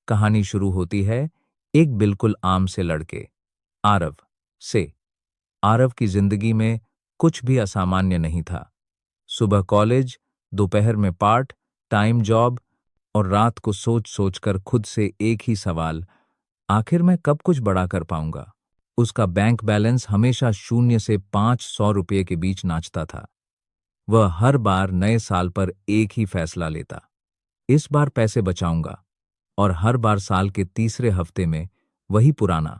कहानी शुरू होती है एक बिल्कुल आम से लड़के आरव से। आरव की जिंदगी में कुछ भी असामान्य नहीं था। सुबह कॉलेज, दोपहर में पार्ट टाइम जॉब और रात को सोच सोचकर खुद से एक ही सवाल, आखिर मैं कब कुछ बड़ा कर पाऊंगा। उसका बैंक बैलेंस हमेशा 0 से 500 रुपये के बीच नाचता था। वह हर बार नए साल पर एक ही फैसला लेता, इस बार पैसे बचाऊंगा। और हर बार साल के तीसरे हफ्ते में वही पुराना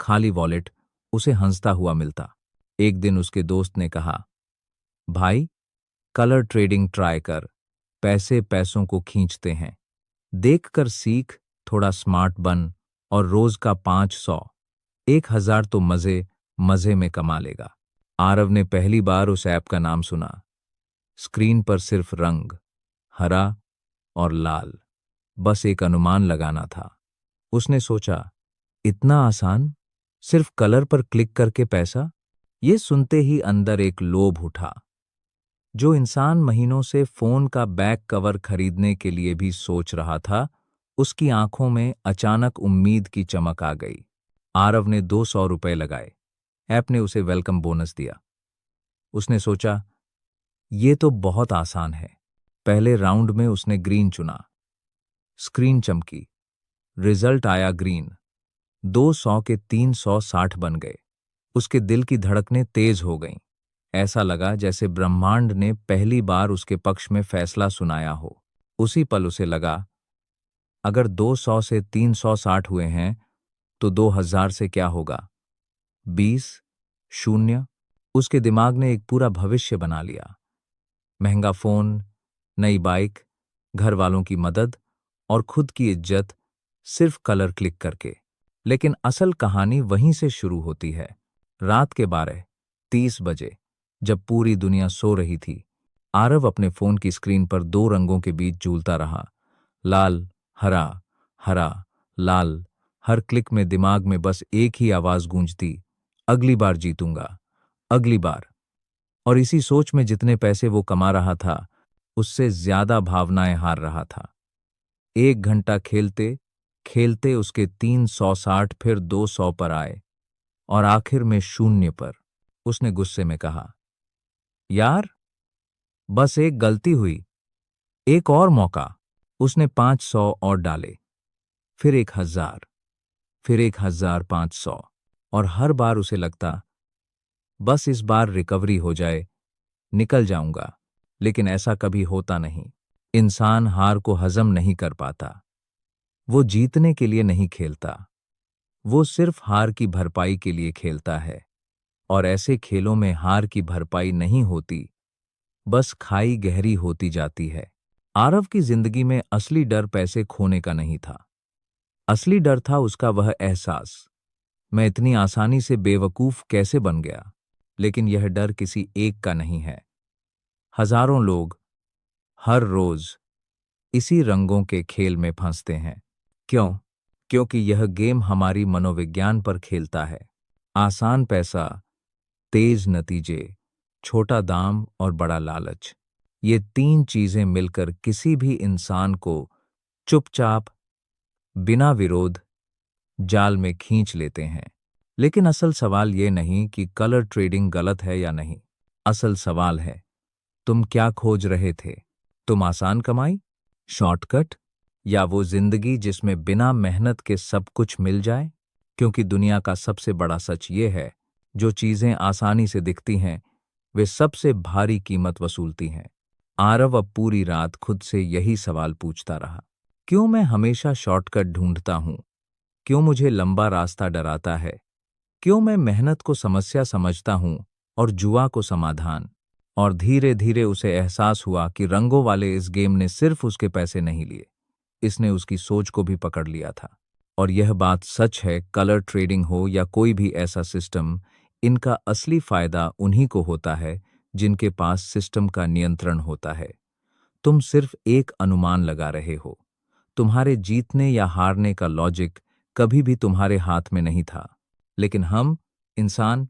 खाली वॉलेट उसे हंसता हुआ मिलता। एक दिन उसके दोस्त ने कहा, भाई, कलर ट्रेडिंग ट्राई कर, पैसे पैसों को खींचते हैं। देखकर सीख, थोड़ा स्मार्ट बन और रोज का 500, 1000 तो मजे मजे में कमा लेगा। आरव ने पहली बार उस ऐप का नाम सुना। स्क्रीन पर सिर्फ रंग, हरा और लाल, बस एक अनुमान लगाना था। उसने सोचा, इतना आसान, सिर्फ कलर पर क्लिक करके पैसा। ये सुनते ही अंदर एक लोभ उठा। जो इंसान महीनों से फोन का बैक कवर खरीदने के लिए भी सोच रहा था, उसकी आंखों में अचानक उम्मीद की चमक आ गई। आरव ने 200 रुपए लगाए। ऐप ने उसे वेलकम बोनस दिया। उसने सोचा, ये तो बहुत आसान है। पहले राउंड में उसने ग्रीन चुना। स्क्रीन चमकी, रिजल्ट आया ग्रीन। 200 के 360 बन गए। उसके दिल की धड़कनें तेज हो गईं। ऐसा लगा जैसे ब्रह्मांड ने पहली बार उसके पक्ष में फैसला सुनाया हो। उसी पल उसे लगा, अगर 200 से 360 हुए हैं तो 2000 से क्या होगा? 20, शून्य। उसके दिमाग ने एक पूरा भविष्य बना लिया। महंगा फोन, नई बाइक, घर वालों की मदद और खुद की इज्जत, सिर्फ कलर क्लिक करके। लेकिन असल कहानी वहीं से शुरू होती है। रात के 12:30 बजे, जब पूरी दुनिया सो रही थी, आरव अपने फोन की स्क्रीन पर दो रंगों के बीच झूलता रहा। लाल, हरा, हरा, लाल। हर क्लिक में दिमाग में बस एक ही आवाज गूंजती, अगली बार जीतूंगा, अगली बार। और इसी सोच में जितने पैसे वो कमा रहा था, उससे ज्यादा भावनाएं हार रहा था। 1 घंटा खेलते खेलते उसके 360 फिर 200 पर आए और आखिर में शून्य पर। उसने गुस्से में कहा, यार, बस एक गलती हुई, एक और मौका। उसने 500 और डाले, फिर 1000, फिर 1500। और हर बार उसे लगता, बस इस बार रिकवरी हो जाए, निकल जाऊंगा। लेकिन ऐसा कभी होता नहीं। इंसान हार को हजम नहीं कर पाता। वो जीतने के लिए नहीं खेलता, वो सिर्फ हार की भरपाई के लिए खेलता है। और ऐसे खेलों में हार की भरपाई नहीं होती, बस खाई गहरी होती जाती है। आरव की जिंदगी में असली डर पैसे खोने का नहीं था। असली डर था उसका वह एहसास, मैं इतनी आसानी से बेवकूफ कैसे बन गया। लेकिन यह डर किसी एक का नहीं है। हजारों लोग हर रोज इसी रंगों के खेल में फंसते हैं। क्यों? क्योंकि यह गेम हमारी मनोविज्ञान पर खेलता है। आसान पैसा, तेज नतीजे, छोटा दाम और बड़ा लालच, ये तीन चीजें मिलकर किसी भी इंसान को चुपचाप, बिना विरोध, जाल में खींच लेते हैं। लेकिन असल सवाल ये नहीं कि कलर ट्रेडिंग गलत है या नहीं। असल सवाल है, तुम क्या खोज रहे थे? तुम आसान कमाई, शॉर्टकट, या वो जिंदगी जिसमें बिना मेहनत के सब कुछ मिल जाए? क्योंकि दुनिया का सबसे बड़ा सच ये है, जो चीजें आसानी से दिखती हैं, वे सबसे भारी कीमत वसूलती हैं। आरव अब पूरी रात खुद से यही सवाल पूछता रहा, क्यों मैं हमेशा शॉर्टकट ढूंढता हूं? क्यों मुझे लंबा रास्ता डराता है? क्यों मैं मेहनत को समस्या समझता हूं और जुआ को समाधान? और धीरे धीरे उसे एहसास हुआ कि रंगों वाले इस गेम ने सिर्फ उसके पैसे नहीं लिए, इसने उसकी सोच को भी पकड़ लिया था। और यह बात सच है, कलर ट्रेडिंग हो या कोई भी ऐसा सिस्टम, इनका असली फायदा उन्हीं को होता है जिनके पास सिस्टम का नियंत्रण होता है। तुम सिर्फ एक अनुमान लगा रहे हो। तुम्हारे जीतने या हारने का लॉजिक कभी भी तुम्हारे हाथ में नहीं था। लेकिन हम, इंसान,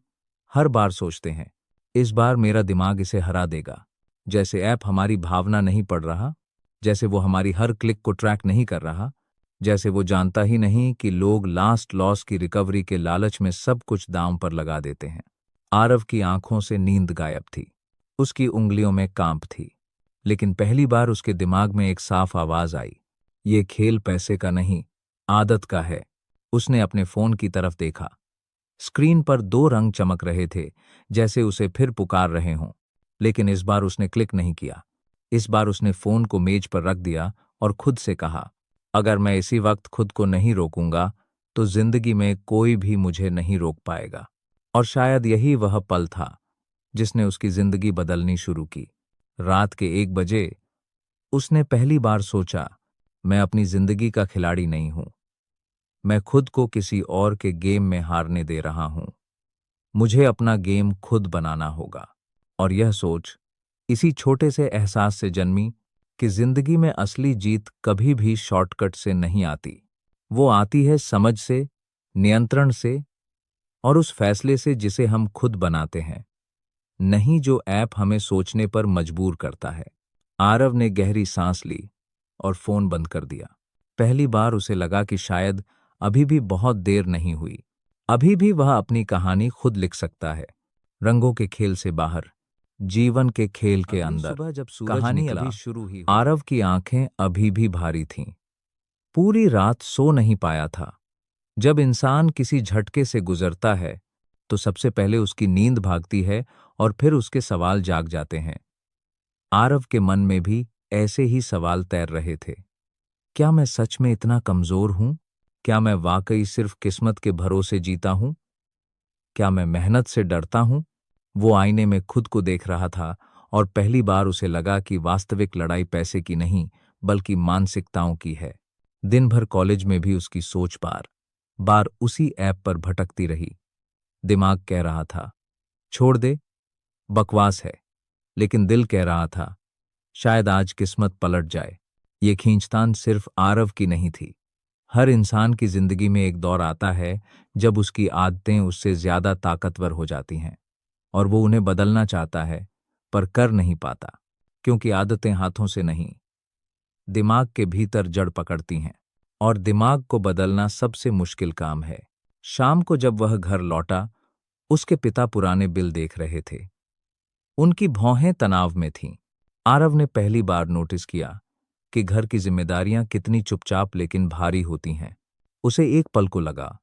हर बार सोचते हैं, इस बार मेरा दिमाग इसे हरा देगा। जैसे ऐप हमारी भावना नहीं पढ़ रहा, जैसे वो हमारी हर क्लिक को ट्रैक नहीं कर रहा, जैसे वो जानता ही नहीं कि लोग लास्ट लॉस की रिकवरी के लालच में सब कुछ दांव पर लगा देते हैं। आरव की आंखों से नींद गायब थी। उसकी उंगलियों में कांप थी। लेकिन पहली बार उसके दिमाग में एक साफ आवाज आई। ये खेल पैसे का नहीं, आदत का है। उसने अपने फोन की तरफ देखा। स्क्रीन पर दो रंग चमक रहे थे, जैसे उसे फिर पुकार रहे हों। लेकिन इस बार उसने क्लिक नहीं किया। इस बार उसने फोन को मेज पर रख दिया और खुद से कहा, अगर मैं इसी वक्त खुद को नहीं रोकूंगा, तो जिंदगी में कोई भी मुझे नहीं रोक पाएगा। और शायद यही वह पल था जिसने उसकी जिंदगी बदलनी शुरू की। रात के 1 बजे उसने पहली बार सोचा, मैं अपनी जिंदगी का खिलाड़ी नहीं हूं। मैं खुद को किसी और के गेम में हारने दे रहा हूं। मुझे अपना गेम खुद बनाना होगा। और यह सोच इसी छोटे से एहसास से जन्मी कि जिंदगी में असली जीत कभी भी शॉर्टकट से नहीं आती। वो आती है समझ से, नियंत्रण से, और उस फैसले से जिसे हम खुद बनाते हैं, नहीं जो ऐप हमें सोचने पर मजबूर करता है। आरव ने गहरी सांस ली और फोन बंद कर दिया। पहली बार उसे लगा कि शायद अभी भी बहुत देर नहीं हुई। अभी भी वह अपनी कहानी खुद लिख सकता है, रंगों के खेल से बाहर, जीवन के खेल के अगली अंदर। सुबह जब सूरज कहानी निकला, अभी शुरू ही हुई। आरव की आंखें अभी भी भारी थीं। पूरी रात सो नहीं पाया था। जब इंसान किसी झटके से गुजरता है, तो सबसे पहले उसकी नींद भागती है और फिर उसके सवाल जाग जाते हैं। आरव के मन में भी ऐसे ही सवाल तैर रहे थे। क्या मैं सच में इतना कमजोर हूं? क्या मैं वाकई सिर्फ किस्मत के भरोसे जीता हूं? क्या मैं मेहनत से डरता हूं? वो आईने में खुद को देख रहा था और पहली बार उसे लगा कि वास्तविक लड़ाई पैसे की नहीं, बल्कि मानसिकताओं की है। दिन भर कॉलेज में भी उसकी सोच बार बार उसी ऐप पर भटकती रही। दिमाग कह रहा था, छोड़ दे, बकवास है। लेकिन दिल कह रहा था, शायद आज किस्मत पलट जाए। ये खींचतान सिर्फ आरव की नहीं थी। हर इंसान की जिंदगी में एक दौर आता है जब उसकी आदतें उससे ज्यादा ताकतवर हो जाती हैं और वो उन्हें बदलना चाहता है, पर कर नहीं पाता, क्योंकि आदतें हाथों से नहीं, दिमाग के भीतर जड़ पकड़ती हैं। और दिमाग को बदलना सबसे मुश्किल काम है। शाम को जब वह घर लौटा, उसके पिता पुराने बिल देख रहे थे। उनकी भौहें तनाव में थीं। आरव ने पहली बार नोटिस किया कि घर की जिम्मेदारियां कितनी चुपचाप लेकिन भारी होती हैं। उसे एक पल को लगा,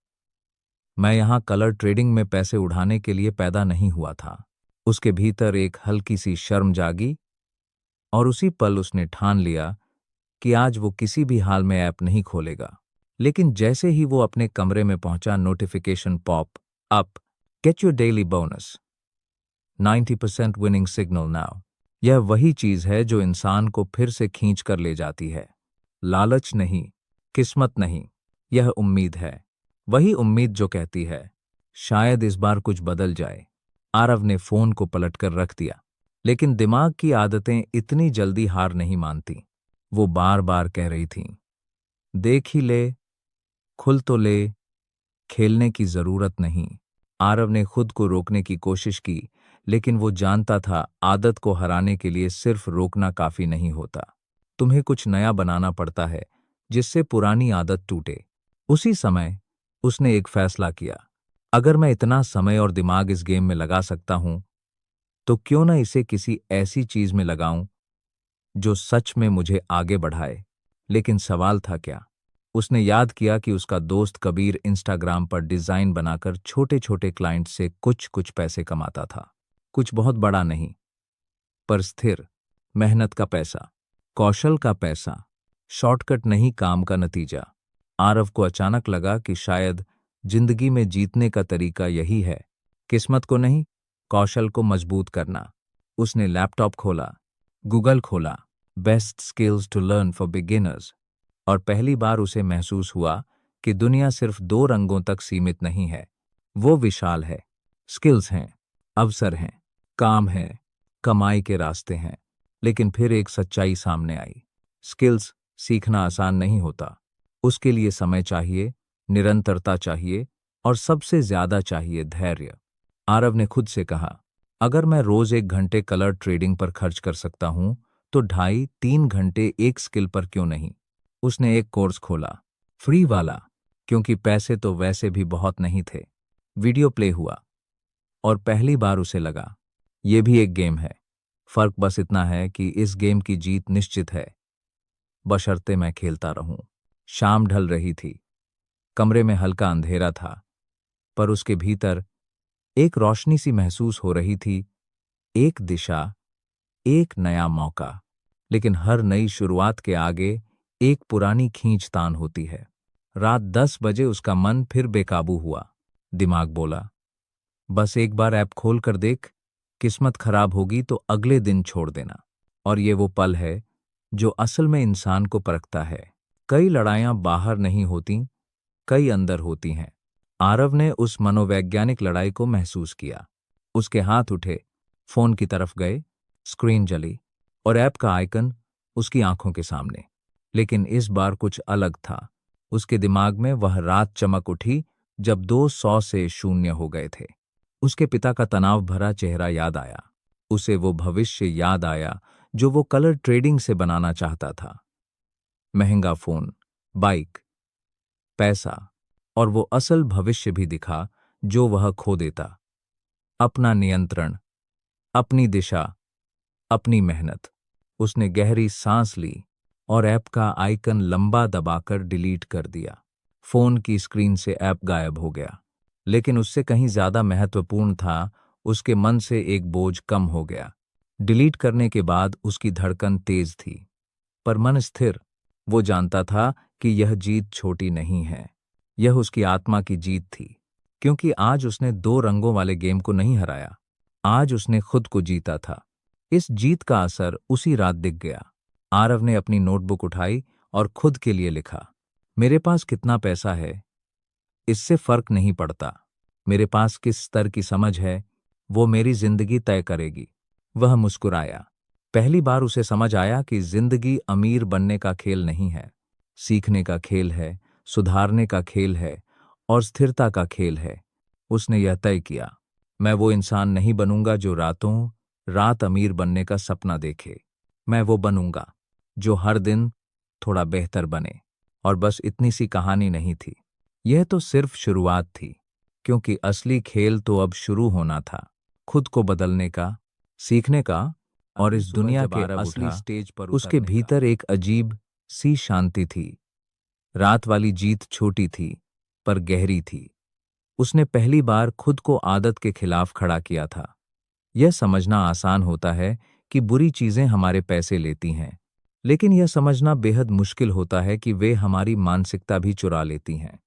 मैं यहां कलर ट्रेडिंग में पैसे उड़ाने के लिए पैदा नहीं हुआ था। उसके भीतर एक हल्की सी शर्म जागी और उसी पल उसने ठान लिया कि आज वो किसी भी हाल में ऐप नहीं खोलेगा। लेकिन जैसे ही वो अपने कमरे में पहुंचा, notification pop up, get your daily bonus, 90% winning signal now. यह वही चीज है जो इंसान को फिर से खींच कर ले जाती है। लालच नहीं, किस्मत नहीं, यह उम्मीद है। वही उम्मीद जो कहती है, शायद इस बार कुछ बदल जाए। आरव ने फोन को पलटकर रख दिया। लेकिन दिमाग की आदतें इतनी जल्दी हार नहीं मानती। वो बार बार कह रही थीं, देख ही ले, खुल तो ले, खेलने की जरूरत नहीं। आरव ने खुद को रोकने की कोशिश की, लेकिन वो जानता था आदत को हराने के लिए सिर्फ रोकना काफी नहीं होता। तुम्हें कुछ नया बनाना पड़ता है, जिससे पुरानी आदत टूटे। उसी समय उसने एक फैसला किया, अगर मैं इतना समय और दिमाग इस गेम में लगा सकता हूं, तो क्यों ना इसे किसी ऐसी चीज में लगाऊं जो सच में मुझे आगे बढ़ाए। लेकिन सवाल था क्या? उसने याद किया कि उसका दोस्त कबीर इंस्टाग्राम पर डिजाइन बनाकर छोटे छोटे क्लाइंट से कुछ कुछ पैसे कमाता था। कुछ बहुत बड़ा नहीं, पर स्थिर, मेहनत का पैसा, कौशल का पैसा, शॉर्टकट नहीं, काम का नतीजा। आरव को अचानक लगा कि शायद जिंदगी में जीतने का तरीका यही है, किस्मत को नहीं, कौशल को मजबूत करना। उसने लैपटॉप खोला, गूगल खोला, best skills to learn for beginners, और पहली बार उसे महसूस हुआ कि दुनिया सिर्फ दो रंगों तक सीमित नहीं है, वो विशाल है। स्किल्स हैं, अवसर हैं, काम है, कमाई के रास्ते हैं। लेकिन फिर एक सच्चाई सामने आई, स्किल्स सीखना आसान नहीं होता। उसके लिए समय चाहिए, निरंतरता चाहिए, और सबसे ज्यादा चाहिए धैर्य। आरव ने खुद से कहा, अगर मैं रोज 1 घंटे कलर ट्रेडिंग पर खर्च कर सकता हूं, तो 2.5-3 घंटे एक स्किल पर क्यों नहीं? उसने एक कोर्स खोला, फ्री वाला, क्योंकि पैसे तो वैसे भी बहुत नहीं थे। वीडियो प्ले हुआ और पहली बार उसे लगा, ये भी एक गेम है। फर्क बस इतना है कि इस गेम की जीत निश्चित है, बशर्ते मैं खेलता रहूं। शाम ढल रही थी। कमरे में हल्का अंधेरा था, पर उसके भीतर एक रोशनी सी महसूस हो रही थी। एक दिशा, एक नया मौका। लेकिन हर नई शुरुआत के आगे एक पुरानी खींचतान होती है। रात 10 बजे उसका मन फिर बेकाबू हुआ। दिमाग बोला, बस एक बार ऐप खोल कर देख, किस्मत खराब होगी तो अगले दिन छोड़ देना। और ये वो पल है जो असल में इंसान को परखता है। कई लड़ाइयां बाहर नहीं होती, कई अंदर होती हैं। आरव ने उस मनोवैज्ञानिक लड़ाई को महसूस किया। उसके हाथ उठे, फोन की तरफ गए, स्क्रीन जली और ऐप का आइकन उसकी आंखों के सामने। लेकिन इस बार कुछ अलग था। उसके दिमाग में वह रात चमक उठी जब 200 से शून्य हो गए थे। उसके पिता का तनाव भरा चेहरा याद आया। उसे वो भविष्य याद आया जो वो कलर ट्रेडिंग से बनाना चाहता था। महंगा फोन, बाइक, पैसा, और वो असल भविष्य भी दिखा जो वह खो देता। अपना नियंत्रण, अपनी दिशा, अपनी मेहनत। उसने गहरी सांस ली और ऐप का आइकन लंबा दबाकर डिलीट कर दिया। फोन की स्क्रीन से ऐप गायब हो गया। लेकिन उससे कहीं ज्यादा महत्वपूर्ण था, उसके मन से एक बोझ कम हो गया। डिलीट करने के बाद उसकी धड़कन तेज थी, पर मन स्थिर। वो जानता था कि यह जीत छोटी नहीं है, यह उसकी आत्मा की जीत थी। क्योंकि आज उसने 2 रंगों वाले गेम को नहीं हराया, आज उसने खुद को जीता था। इस जीत का असर उसी रात दिख गया। आरव ने अपनी नोटबुक उठाई और खुद के लिए लिखा, मेरे पास कितना पैसा है इससे फर्क नहीं पड़ता, मेरे पास किस स्तर की समझ है वो मेरी जिंदगी तय करेगी। वह मुस्कुराया। पहली बार उसे समझ आया कि जिंदगी अमीर बनने का खेल नहीं है, सीखने का खेल है, सुधारने का खेल है और स्थिरता का खेल है। उसने यह तय किया, मैं वो इंसान नहीं बनूंगा जो रातों रात अमीर बनने का सपना देखे। मैं वो बनूंगा जो हर दिन थोड़ा बेहतर बने। और बस इतनी सी कहानी नहीं थी, यह तो सिर्फ शुरुआत थी, क्योंकि असली खेल तो अब शुरू होना था। खुद को बदलने का, सीखने का और इस दुनिया के असली स्टेज पर उसके भीतर एक अजीब सी शांति थी। रात वाली जीत छोटी थी, पर गहरी थी। उसने पहली बार खुद को आदत के खिलाफ खड़ा किया था। यह समझना आसान होता है कि बुरी चीजें हमारे पैसे लेती हैं, लेकिन यह समझना बेहद मुश्किल होता है कि वे हमारी मानसिकता भी चुरा लेती हैं।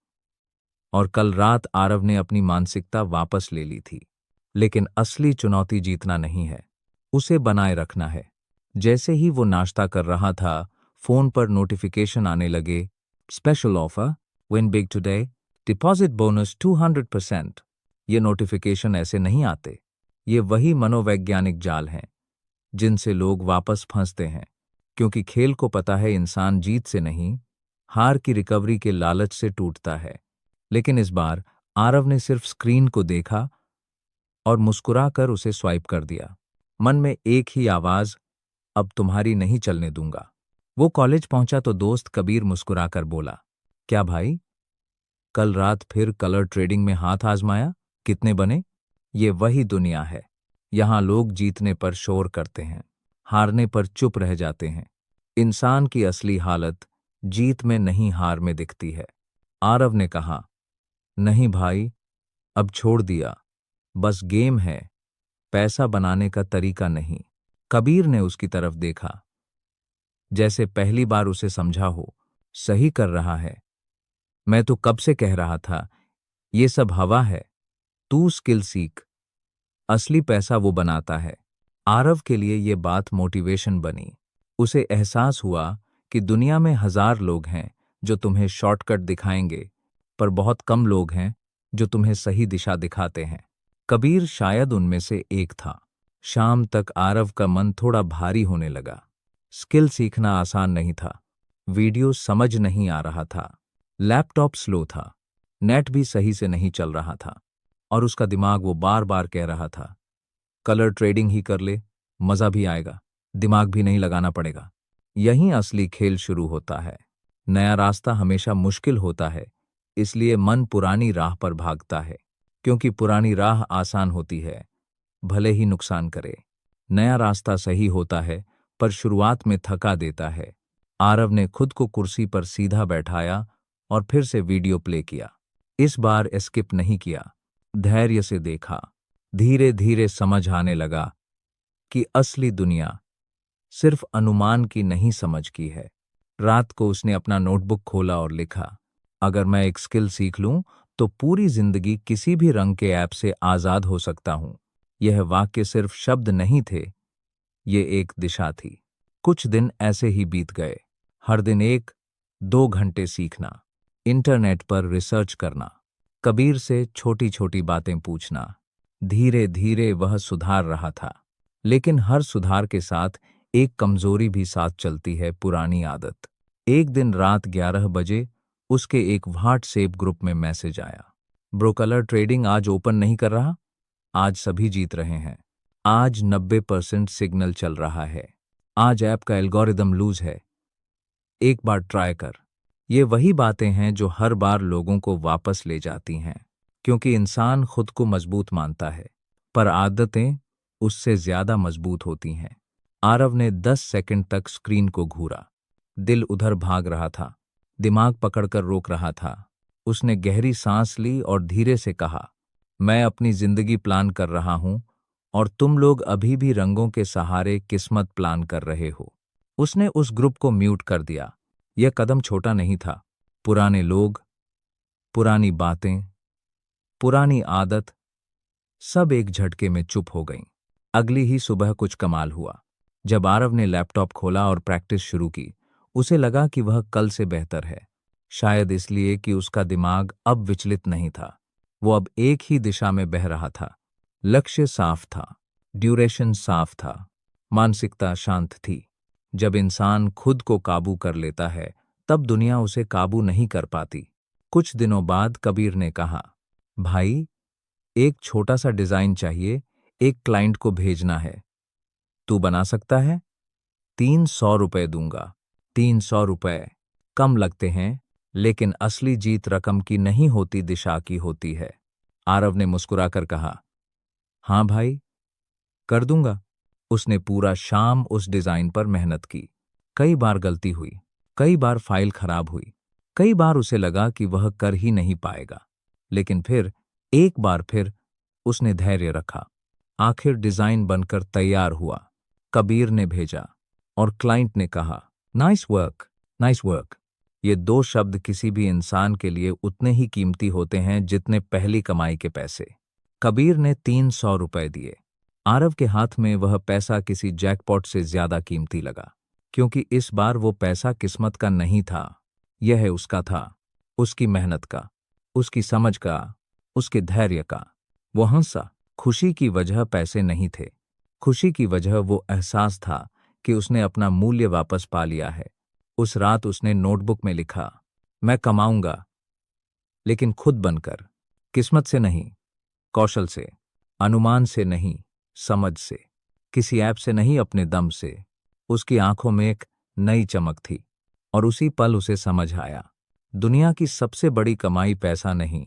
और कल रात आरव ने अपनी मानसिकता वापस ले ली थी। लेकिन असली चुनौती जीतना नहीं है, उसे बनाए रखना है। जैसे ही वो नाश्ता कर रहा था, फोन पर नोटिफिकेशन आने लगे, special offer, win big today, deposit bonus 200%। ये नोटिफिकेशन ऐसे नहीं आते, ये वही मनोवैज्ञानिक जाल हैं जिनसे लोग वापस फंसते हैं। क्योंकि खेल को पता है इंसान जीत से नहीं, हार की रिकवरी के लालच से टूटता है। लेकिन इस बार आरव ने सिर्फ स्क्रीन को देखा और मुस्कुराकर उसे स्वाइप कर दिया। मन में एक ही आवाज, अब तुम्हारी नहीं चलने दूंगा। वो कॉलेज पहुंचा तो दोस्त कबीर मुस्कुराकर बोला, क्या भाई, कल रात फिर कलर ट्रेडिंग में हाथ आजमाया, कितने बने? ये वही दुनिया है। यहां लोग जीतने पर शोर करते हैं, हारने पर चुप रह जाते हैं। इंसान की असली हालत जीत में नहीं, हार में दिखती है। आरव ने कहा, नहीं भाई, अब छोड़ दिया, बस गेम है, पैसा बनाने का तरीका नहीं। कबीर ने उसकी तरफ देखा, जैसे पहली बार उसे समझा हो। सही कर रहा है, मैं तो कब से कह रहा था, ये सब हवा है, तू स्किल सीख, असली पैसा वो बनाता है। आरव के लिए ये बात मोटिवेशन बनी। उसे एहसास हुआ कि दुनिया में 1000 लोग हैं जो तुम्हें शॉर्टकट दिखाएंगे, पर बहुत कम लोग हैं जो तुम्हें सही दिशा दिखाते हैं। कबीर शायद उनमें से एक था। शाम तक आरव का मन थोड़ा भारी होने लगा। स्किल सीखना आसान नहीं था, वीडियो समझ नहीं आ रहा था, लैपटॉप स्लो था, नेट भी सही से नहीं चल रहा था, और उसका दिमाग वो बार बार कह रहा था, कलर ट्रेडिंग ही कर ले, मजा भी आएगा, दिमाग भी नहीं लगाना पड़ेगा। यहीं असली खेल शुरू होता है। नया रास्ता हमेशा मुश्किल होता है, इसलिए मन पुरानी राह पर भागता है, क्योंकि पुरानी राह आसान होती है, भले ही नुकसान करे। नया रास्ता सही होता है, पर शुरुआत में थका देता है। आरव ने खुद को कुर्सी पर सीधा बैठाया और फिर से वीडियो प्ले किया। इस बार स्किप नहीं किया, धैर्य से देखा। धीरे धीरे समझ आने लगा कि असली दुनिया सिर्फ अनुमान की नहीं समझ की है। रात को उसने अपना नोटबुक खोला और लिखा, अगर मैं एक स्किल सीख लूं तो पूरी जिंदगी किसी भी रंग के ऐप से आजाद हो सकता हूं। यह वाक्य सिर्फ शब्द नहीं थे, ये एक दिशा थी। कुछ दिन ऐसे ही बीत गए। हर दिन 1-2 घंटे सीखना, इंटरनेट पर रिसर्च करना, कबीर से छोटी छोटी बातें पूछना। धीरे धीरे वह सुधार रहा था, लेकिन हर सुधार के साथ एक कमजोरी भी साथ चलती है, पुरानी आदत। एक दिन रात 11 बजे उसके एक व्हाट्सएप ग्रुप में मैसेज आया, ब्रो कलर ट्रेडिंग आज ओपन नहीं कर रहा। आज सभी जीत रहे हैं। आज 90% सिग्नल चल रहा है। आज ऐप का एल्गोरिदम लूज है, एक बार ट्राई कर। ये वही बातें हैं जो हर बार लोगों को वापस ले जाती हैं, क्योंकि इंसान खुद को मजबूत मानता है, पर आदतें उससे ज्यादा मजबूत होती हैं। आरव ने 10 सेकंड तक स्क्रीन को घूरा। दिल उधर भाग रहा था, दिमाग पकड़कर रोक रहा था। उसने गहरी सांस ली और धीरे से कहा, मैं अपनी जिंदगी प्लान कर रहा हूं और तुम लोग अभी भी रंगों के सहारे किस्मत प्लान कर रहे हो। उसने उस ग्रुप को म्यूट कर दिया। यह कदम छोटा नहीं था। पुराने लोग, पुरानी बातें, पुरानी आदत, सब एक झटके में चुप हो गईं। अगली ही सुबह कुछ कमाल हुआ। जब आरव ने लैपटॉप खोला और प्रैक्टिस शुरू की, उसे लगा कि वह कल से बेहतर है। शायद इसलिए कि उसका दिमाग अब विचलित नहीं था। वो अब एक ही दिशा में बह रहा था। लक्ष्य साफ था, ड्यूरेशन साफ था, मानसिकता शांत थी। जब इंसान खुद को काबू कर लेता है, तब दुनिया उसे काबू नहीं कर पाती। कुछ दिनों बाद कबीर ने कहा, भाई, एक छोटा सा डिजाइन चाहिए, एक क्लाइंट को भेजना है। तू बना सकता है? 300 रुपए दूंगा। 300 रुपए कम लगते हैं, लेकिन असली जीत रकम की नहीं होती, दिशा की होती है। आरव ने मुस्कुराकर कहा, हाँ भाई, कर दूंगा। उसने पूरा शाम उस डिजाइन पर मेहनत की। कई बार गलती हुई, कई बार फाइल खराब हुई, कई बार उसे लगा कि वह कर ही नहीं पाएगा, लेकिन फिर एक बार फिर उसने धैर्य रखा। आखिर डिजाइन बनकर तैयार हुआ। कबीर ने भेजा और क्लाइंट ने कहा, नाइस वर्क, नाइस वर्क। ये दो शब्द किसी भी इंसान के लिए उतने ही कीमती होते हैं जितने पहली कमाई के पैसे। कबीर ने 300 रुपए दिए। आरव के हाथ में वह पैसा किसी जैकपॉट से ज्यादा कीमती लगा, क्योंकि इस बार वो पैसा किस्मत का नहीं था, यह उसका था, उसकी मेहनत का, उसकी समझ का, उसके धैर्य का। वो हंसा। खुशी की वजह पैसे नहीं थे, खुशी की वजह वो एहसास था कि उसने अपना मूल्य वापस पा लिया है। उस रात उसने नोटबुक में लिखा, मैं कमाऊंगा, लेकिन खुद बनकर, किस्मत से नहीं, कौशल से, अनुमान से नहीं, समझ से, किसी ऐप से नहीं, अपने दम से। उसकी आंखों में एक नई चमक थी और उसी पल उसे समझ आया, दुनिया की सबसे बड़ी कमाई पैसा नहीं,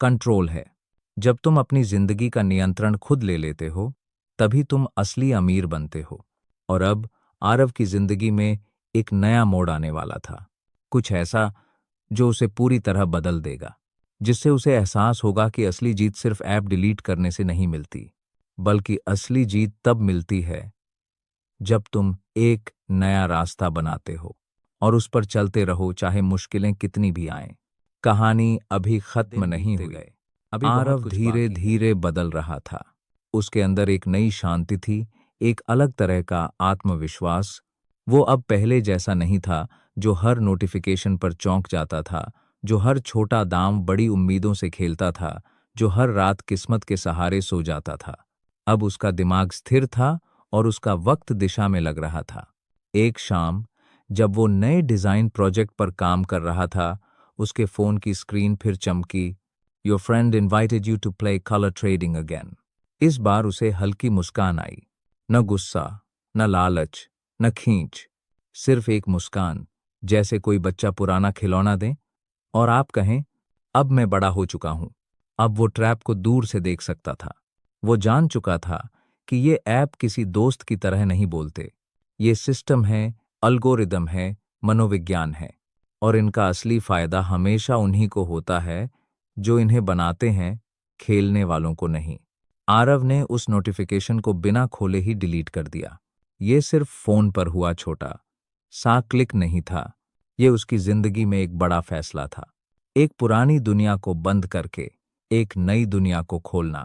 कंट्रोल है। जब तुम अपनी जिंदगी का नियंत्रण खुद ले लेते हो, तभी तुम असली अमीर बनते हो। और अब आरव की जिंदगी में एक नया मोड़ आने वाला था, कुछ ऐसा जो उसे पूरी तरह बदल देगा, जिससे उसे एहसास होगा कि असली जीत सिर्फ ऐप डिलीट करने से नहीं मिलती, बल्कि असली जीत तब मिलती है जब तुम एक नया रास्ता बनाते हो और उस पर चलते रहो, चाहे मुश्किलें कितनी भी आएं। कहानी अभी खत्म नहीं हुई। आरव धीरे धीरे बदल रहा था। उसके अंदर एक नई शांति थी, एक अलग तरह का आत्मविश्वास। वो अब पहले जैसा नहीं था, जो हर नोटिफिकेशन पर चौंक जाता था, जो हर छोटा दांव बड़ी उम्मीदों से खेलता था, जो हर रात किस्मत के सहारे सो जाता था। अब उसका दिमाग स्थिर था और उसका वक्त दिशा में लग रहा था। एक शाम, जब वो नए डिजाइन प्रोजेक्ट पर काम कर रहा था, उसके फोन की स्क्रीन फिर चमकी, your friend invited you to play colour trading again. इस बार उसे हल्की मुस्कान आई, न गुस्सा, न लालच, न खींच, सिर्फ एक मुस्कान जैसे कोई बच्चा पुराना खिलौना दे और आप कहें, अब मैं बड़ा हो चुका हूं। अब वो ट्रैप को दूर से देख सकता था। वो जान चुका था कि ये ऐप किसी दोस्त की तरह नहीं बोलते। ये सिस्टम है, अल्गोरिदम है, मनोविज्ञान है। और इनका असली फायदा हमेशा उन्हीं को होता है जो इन्हें बनाते हैं, खेलने वालों को नहीं। आरव ने उस नोटिफिकेशन को बिना खोले ही डिलीट कर दिया। ये सिर्फ फोन पर हुआ छोटा सा क्लिक नहीं था, ये उसकी जिंदगी में एक बड़ा फैसला था। एक पुरानी दुनिया को बंद करके एक नई दुनिया को खोलना।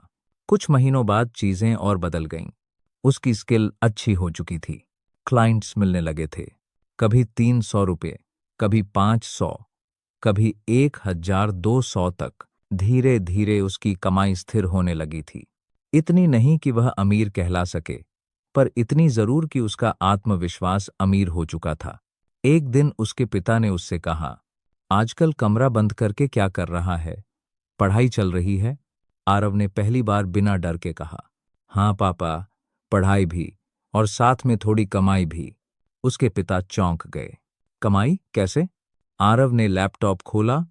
कुछ महीनों बाद चीजें और बदल गईं। उसकी स्किल अच्छी हो चुकी थी। क्लाइंट्स मिलने लगे थे। कभी 300 रुपये, कभी 500, कभी 1200 तक। धीरे धीरे उसकी कमाई स्थिर होने लगी थी। इतनी नहीं कि वह अमीर कहला सके, पर इतनी जरूर कि उसका आत्मविश्वास अमीर हो चुका था। एक दिन उसके पिता ने उससे कहा, आजकल कमरा बंद करके क्या कर रहा है? पढ़ाई चल रही है? आरव ने पहली बार बिना डर के कहा, हाँ पापा, पढ़ाई भी और साथ में थोड़ी कमाई भी। उसके पिता चौंक गए। कमाई कैसे? आरव ने लैपटॉप खोला,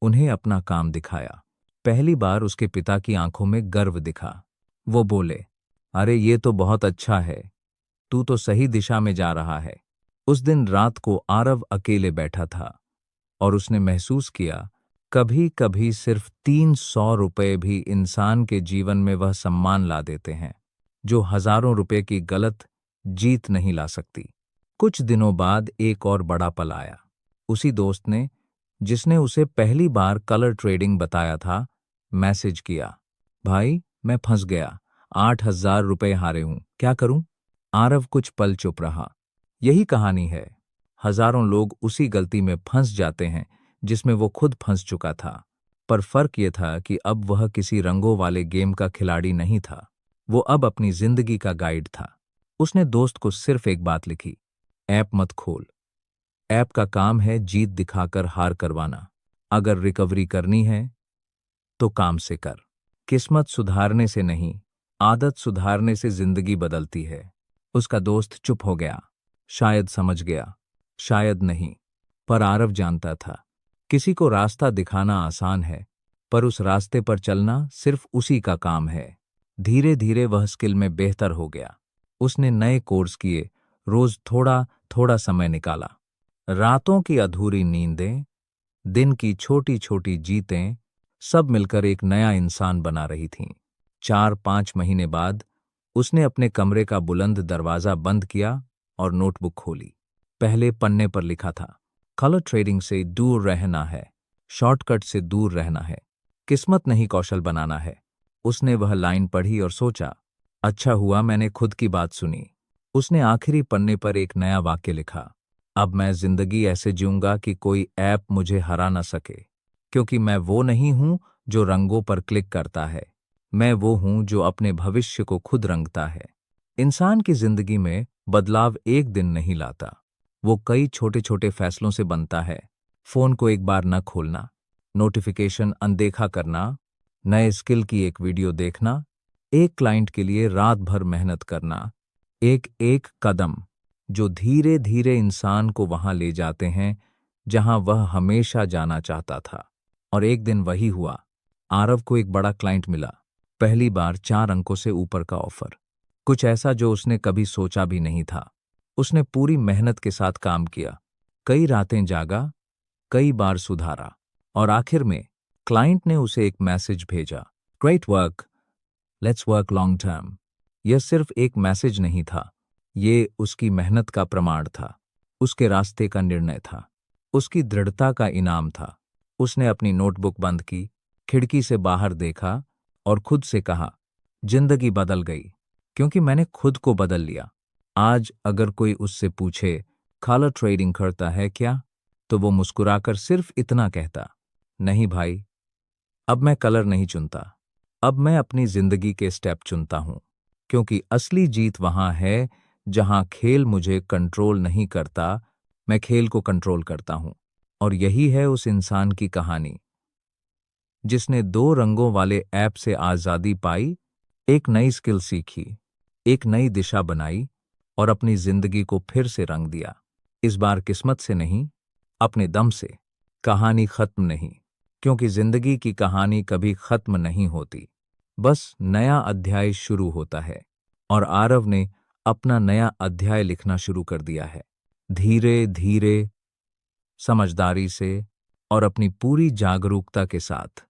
उन्हें अपना काम दिखाया। पहली बार उसके पिता की आंखों में गर्व दिखा। वो बोले, अरे ये तो बहुत अच्छा है, तू तो सही दिशा में जा रहा है। उस दिन रात को आरव अकेले बैठा था और उसने महसूस किया, कभी कभी सिर्फ 300 रुपये भी इंसान के जीवन में वह सम्मान ला देते हैं जो हजारों रुपए की गलत जीत नहीं ला सकती। कुछ दिनों बाद एक और बड़ा पल आया। उसी दोस्त ने, जिसने उसे पहली बार कलर ट्रेडिंग बताया था, मैसेज किया, भाई मैं फंस गया, 8,000 रुपये हारे हूं, क्या करूं? आरव कुछ पल चुप रहा। यही कहानी है। हजारों लोग उसी गलती में फंस जाते हैं जिसमें वो खुद फंस चुका था। पर फर्क ये था कि अब वह किसी रंगों वाले गेम का खिलाड़ी नहीं था, वो अब अपनी जिंदगी का गाइड था। उसने दोस्त को सिर्फ एक बात लिखी, ऐप मत खोल। ऐप का काम है जीत दिखाकर हार करवाना। अगर रिकवरी करनी है तो काम से कर। किस्मत सुधारने से नहीं, आदत सुधारने से जिंदगी बदलती है। उसका दोस्त चुप हो गया। शायद समझ गया, शायद नहीं। पर आरव जानता था, किसी को रास्ता दिखाना आसान है, पर उस रास्ते पर चलना सिर्फ उसी का काम है। धीरे धीरे वह स्किल में बेहतर हो गया। उसने नए कोर्स किए, रोज थोड़ा थोड़ा समय निकाला। रातों की अधूरी नींदें, दिन की छोटी छोटी जीतें, सब मिलकर एक नया इंसान बना रही थीं। 4-5 महीने बाद उसने अपने कमरे का बुलंद दरवाजा बंद किया और नोटबुक खोली। पहले पन्ने पर लिखा था, कलर ट्रेडिंग से दूर रहना है, शॉर्टकट से दूर रहना है, किस्मत नहीं कौशल बनाना है। उसने वह लाइन पढ़ी और सोचा, अच्छा हुआ मैंने खुद की बात सुनी। उसने आखिरी पन्ने पर एक नया वाक्य लिखा, अब मैं जिंदगी ऐसे जीऊंगा कि कोई ऐप मुझे हरा ना सके, क्योंकि मैं वो नहीं हूं जो रंगों पर क्लिक करता है, मैं वो हूं जो अपने भविष्य को खुद रंगता है। इंसान की जिंदगी में बदलाव एक दिन नहीं लाता, वो कई छोटे छोटे फैसलों से बनता है। फोन को एक बार न खोलना, नोटिफिकेशन अनदेखा करना, नए स्किल की एक वीडियो देखना, एक क्लाइंट के लिए रात भर मेहनत करना, एक एक कदम जो धीरे धीरे इंसान को वहां ले जाते हैं जहां वह हमेशा जाना चाहता था। और एक दिन वही हुआ। आरव को एक बड़ा क्लाइंट मिला। पहली बार 4 अंकों से ऊपर का ऑफर। कुछ ऐसा जो उसने कभी सोचा भी नहीं था। उसने पूरी मेहनत के साथ काम किया, कई रातें जागा, कई बार सुधारा, और आखिर में क्लाइंट ने उसे एक मैसेज भेजा, great work, let's work long term. यह सिर्फ एक मैसेज नहीं था, ये उसकी मेहनत का प्रमाण था, उसके रास्ते का निर्णय था, उसकी दृढ़ता का इनाम था। उसने अपनी नोटबुक बंद की, खिड़की से बाहर देखा और खुद से कहा, जिंदगी बदल गई क्योंकि मैंने खुद को बदल लिया। आज अगर कोई उससे पूछे, कलर ट्रेडिंग करता है क्या, तो वो मुस्कुराकर सिर्फ इतना कहता, नहीं भाई, अब मैं कलर नहीं चुनता, अब मैं अपनी जिंदगी के स्टेप चुनता हूं। क्योंकि असली जीत वहां है जहां खेल मुझे कंट्रोल नहीं करता, मैं खेल को कंट्रोल करता हूं। और यही है उस इंसान की कहानी जिसने 2 रंगों वाले ऐप से आजादी पाई, एक नई स्किल सीखी, एक नई दिशा बनाई और अपनी जिंदगी को फिर से रंग दिया। इस बार किस्मत से नहीं, अपने दम से। कहानी खत्म नहीं, क्योंकि जिंदगी की कहानी कभी खत्म नहीं होती, बस नया अध्याय शुरू होता है। और आरव ने अपना नया अध्याय लिखना शुरू कर दिया है, धीरे धीरे, समझदारी से और अपनी पूरी जागरूकता के साथ।